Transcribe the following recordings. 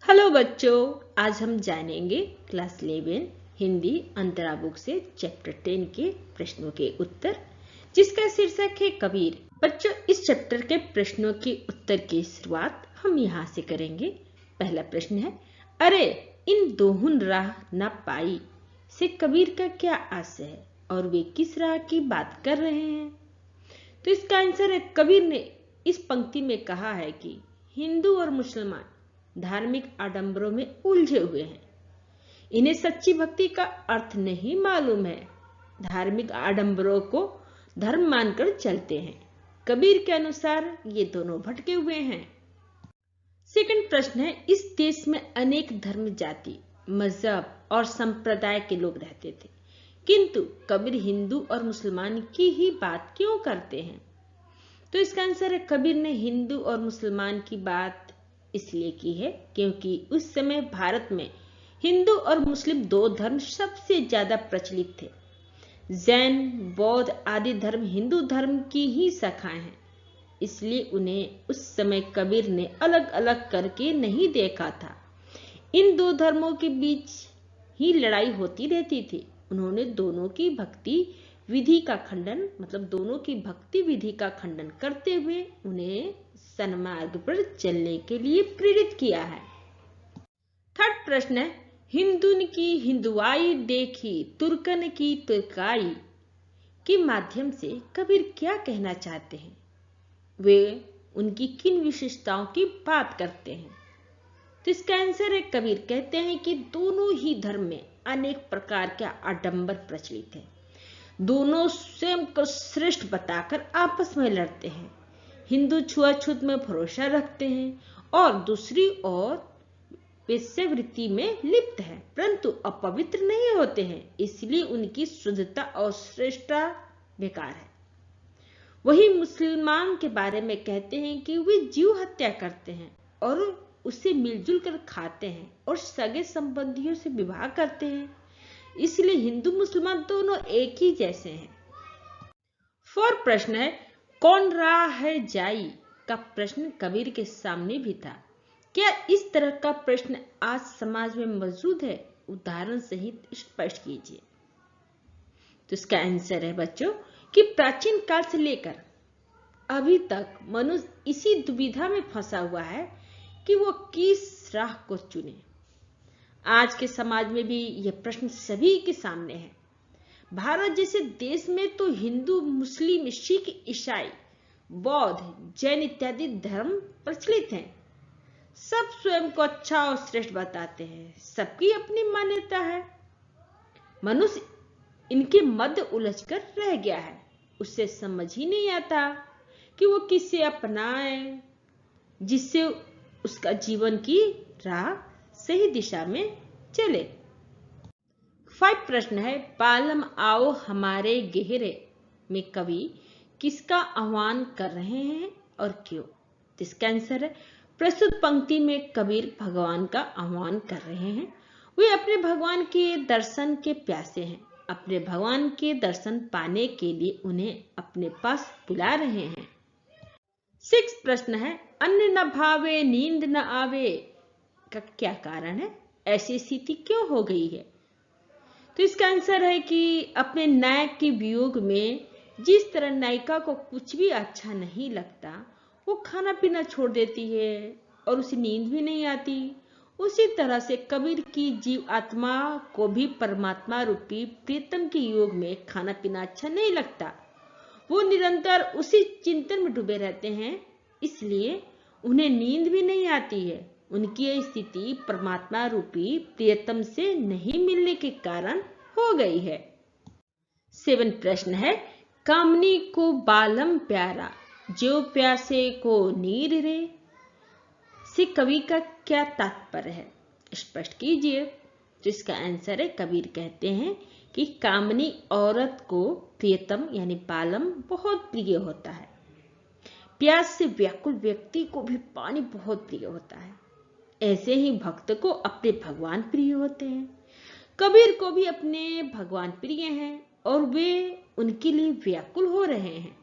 Hello बच्चों, आज हम जानेंगे क्लास 11 हिंदी अंतरा बुक से चैप्टर 10 के प्रश्नों के उत्तर, जिसका शीर्षक है कबीर। बच्चों, इस चैप्टर के प्रश्नों के उत्तर की शुरुआत हम यहाँ से करेंगे। पहला प्रश्न है, अरे इन दोहुन राह न पाई से कबीर का क्या आशय है और वे किस राह की बात कर रहे हैं? तो इसका आंसर है, कबीर ने इस पंक्ति में कहा है कि हिंदू और मुसलमान धार्मिक आडंबरों में उलझे हुए हैं। इन्हें सच्ची भक्ति का अर्थ नहीं मालूम है। धार्मिक आडंबरों को धर्म मानकर चलते हैं। कबीर के अनुसार ये दोनों भटके हुए हैं। सेकंड प्रश्न है, इस देश में अनेक धर्म, जाति, मजहब और संप्रदाय के लोग रहते थे, किंतु कबीर हिंदू और मुसलमान की ही बात क्यों करते हैं? तो इसका आंसर है, कबीर ने हिंदू और मुसलमान की बात इसलिए की है क्योंकि उस समय भारत में हिंदू और मुस्लिम दो धर्म सबसे ज्यादा प्रचलित थे। जैन, बौद्ध आदि धर्म हिंदू धर्म की ही शाखाएं हैं, इसलिए उन्हें उस समय कबीर ने अलग अलग करके नहीं देखा था। इन दो धर्मों के बीच ही लड़ाई होती रहती थी। उन्होंने दोनों की भक्ति विधि का खंडन करते हुए उन्हें सन्मार्ग पर चलने के लिए प्रेरित किया है। थर्ड प्रश्न है, हिंदुन की हिंदुआई देखी तुर्कन की तुर्काई के माध्यम से कबीर क्या कहना चाहते हैं? वे उनकी किन विशेषताओं की बात करते हैं? तो इसका आंसर है, कबीर कहते हैं कि दोनों ही धर्म में अनेक प्रकार के आडंबर प्रचलित है। दोनों स्वयं को श्रेष्ठ बताकर आपस में लड़ते हैं। हिंदू छुआछूत में भरोसा रखते हैं और दूसरी ओर वेश्यावृत्ति में लिप्त है, परंतु अपवित्र नहीं होते हैं, इसलिए उनकी शुद्धता और श्रेष्ठता बेकार है। वही मुसलमान के बारे में कहते हैं कि वे जीव हत्या करते हैं और उसे मिलजुल कर खाते हैं और सगे संबंधियों से विवाह करते हैं, इसलिए हिंदू मुसलमान दोनों एक ही जैसे हैं। फोर्थ प्रश्न है, कौन राह है जाई का प्रश्न कबीर के सामने भी था। क्या इस तरह का प्रश्न आज समाज में मौजूद है? उदाहरण सहित स्पष्ट कीजिए। तो इसका आंसर है बच्चों कि प्राचीन काल से लेकर अभी तक मनुष्य इसी दुविधा में फंसा हुआ है कि वो किस राह को चुने। आज के समाज में भी यह प्रश्न सभी के सामने है। भारत जैसे देश में तो हिंदू, मुस्लिम, सिख, ईसाई, बौद्ध, जैन इत्यादि धर्म प्रचलित हैं। सब स्वयं को अच्छा और श्रेष्ठ बताते हैं। सबकी अपनी मान्यता है। मनुष्य इनके मध्य उलझकर रह गया है। उसे समझ ही नहीं आता कि वो किसे अपनाए जिससे उसका जीवन की राह सही दिशा में चले। 5 प्रश्न है, पालम आओ हमारे गहरे में कवि किसका आह्वान कर रहे हैं और क्यों? इसका आंसर है, प्रस्तुत पंक्ति में कबीर भगवान का आह्वान कर रहे हैं। वे अपने भगवान के दर्शन के प्यासे हैं। अपने भगवान के दर्शन पाने के लिए उन्हें अपने पास बुला रहे हैं। 6 प्रश्न है, अन्न न भावे नींद न आवे का क्या कारण है? ऐसी स्थिति क्यों हो गई है? तो इसका आंसर है कि अपने नायक के वियोग में जिस तरह नायिका को कुछ भी अच्छा नहीं लगता, वो खाना पीना छोड़ देती है और उसे नींद भी नहीं आती, उसी तरह से कबीर की जीव आत्मा को भी परमात्मा रूपी प्रीतम के योग में खाना पीना अच्छा नहीं लगता। वो निरंतर उसी चिंतन में डूबे रहते हैं, इसलिए उन्हें नींद भी नहीं आती है। उनकी यह स्थिति परमात्मा रूपी प्रियतम से नहीं मिलने के कारण हो गई है। 7 प्रश्न है, कामनी को बालम प्यारा जो प्यासे को नीर रे से कवि का क्या तात्पर्य है? स्पष्ट कीजिए। तो इसका आंसर है, कबीर कहते हैं कि कामनी औरत को प्रियतम यानी बालम बहुत प्रिय होता है। प्यास से व्याकुल व्यक्ति को भी पानी बहुत प्रिय होता है। ऐसे ही भक्त को अपने भगवान प्रिय होते हैं। कबीर को भी अपने भगवान प्रिय हैं और वे उनके लिए व्याकुल हो रहे हैं।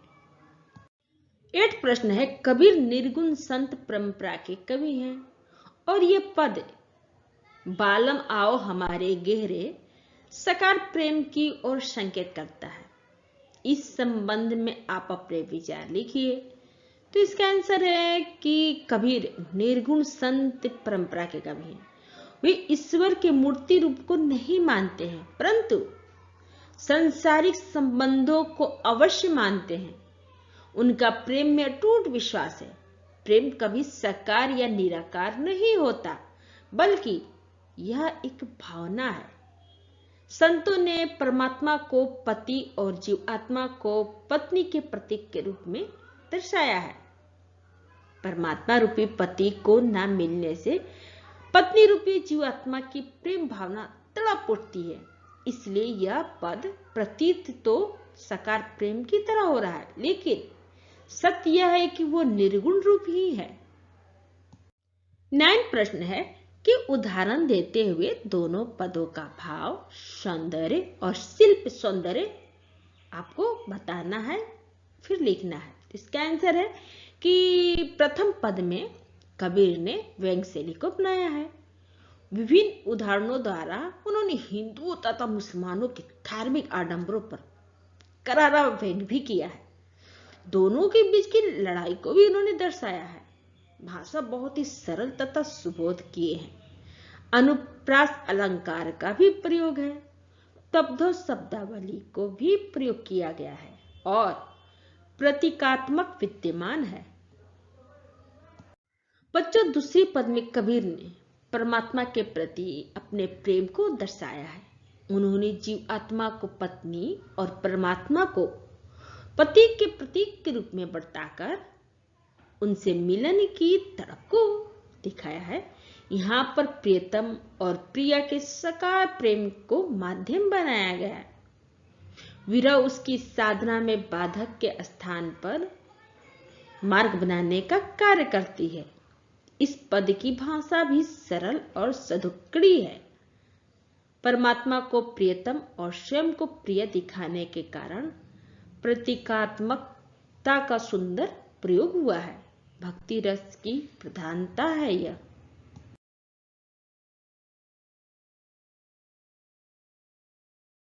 8 प्रश्न है, कबीर निर्गुण संत परंपरा के कवि हैं और ये पद बालम आओ हमारे गहरे सकार प्रेम की ओर संकेत करता है। इस संबंध में आप अपने विचार लिखिए। तो इसका आंसर है कि कबीर निर्गुण संत परंपरा के कवि हैं। वे ईश्वर के मूर्ति रूप को नहीं मानते हैं, परंतु सांसारिक संबंधों को अवश्य मानते हैं। उनका प्रेम में अटूट विश्वास है। प्रेम कभी साकार या निराकार नहीं होता, बल्कि यह एक भावना है। संतों ने परमात्मा को पति और जीवात्मा को पत्नी के प्रतीक के रूप में दर्शाया है। परमात्मा रूपी पति को न मिलने से पत्नी रूपी जीवात्मा की प्रेम भावना तड़प उठती है। इसलिए यह पद प्रतीत तो साकार प्रेम की तरह हो रहा है, लेकिन सत्य यह है कि वो निर्गुण रूप ही है। 9 प्रश्न है कि उदाहरण देते हुए दोनों पदों का भाव, सौंदर्य और शिल्प सौंदर्य आपको बताना है, फिर लिखना है। इसका आंसर है कि प्रथम पद में कबीर ने व्यंग्य शैली को अपनाया है। विभिन्न उदाहरणों द्वारा उन्होंने हिंदुओं तथा मुसलमानों के धार्मिक आडंबरों पर करारा व्यंग्य भी किया है। दोनों के बीच की लड़ाई को भी उन्होंने दर्शाया है। भाषा बहुत ही सरल तथा सुबोध किए हैं। अनुप्रास अलंकार का भी प्रयोग है। तब्दो शब्दावली को भी प्रयोग किया गया है और प्रतीकात्मक विद्यमान है। बच्चों, दूसरी पद में कबीर ने परमात्मा के प्रति अपने प्रेम को दर्शाया है। उन्होंने जीवात्मा को पत्नी और परमात्मा को पति के प्रतीक के रूप में बरताकर उनसे मिलन की तड़प को दिखाया है। यहाँ पर प्रियतम और प्रिया के साकार प्रेम को माध्यम बनाया गया है। विरह उसकी साधना में बाधक के स्थान पर मार्ग बनाने का कार्य करती है। इस पद की भाषा भी सरल और सधुक्कड़ी है। परमात्मा को प्रियतम और स्वयं को प्रिय दिखाने के कारण प्रतीकात्मकता का सुंदर प्रयोग हुआ है। भक्ति रस की प्रधानता है यह।